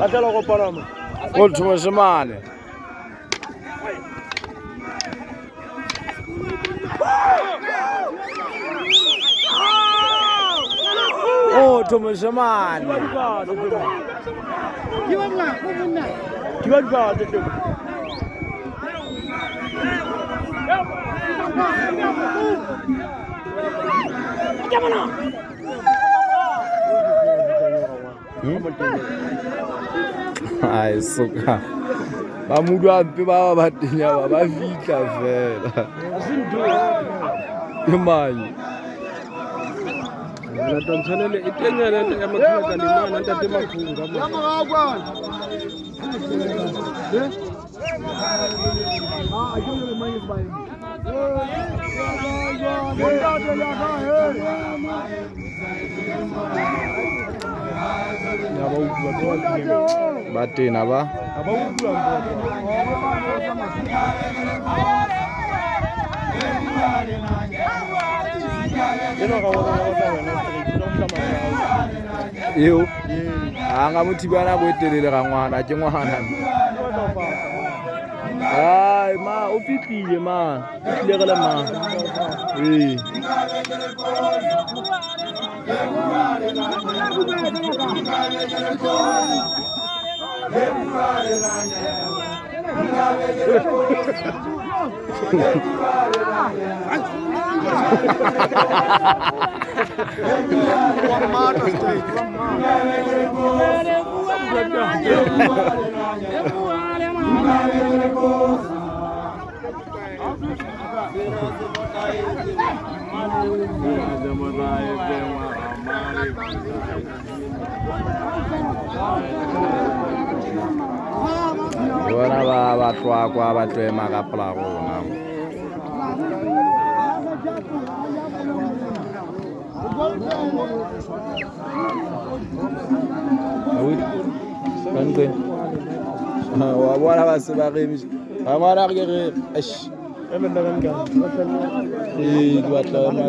Atela go parama. Motho moshemane. Motho moshemane. Ai suka. Ba mudwa mpe ba batenya ba fitla fela. Ke manye. La tantshane e tenya le ya makhaka le mana ntate makhulu ka mo. Ya magagwa. Ah, yo le manye ba. Ya ba utlwa Ba tena ba. ba utlwa Yo. Anga mothibana bo etelele ga ngwana ke ngwana. Ai ma o fitlile ma. Fitlile ga le ma. Bona ba tloa kwa ba tlema ka pla rona. Kanke. Wa bona ba se ba re ba mara ke re eish. Emenda kan. Dua tla ma.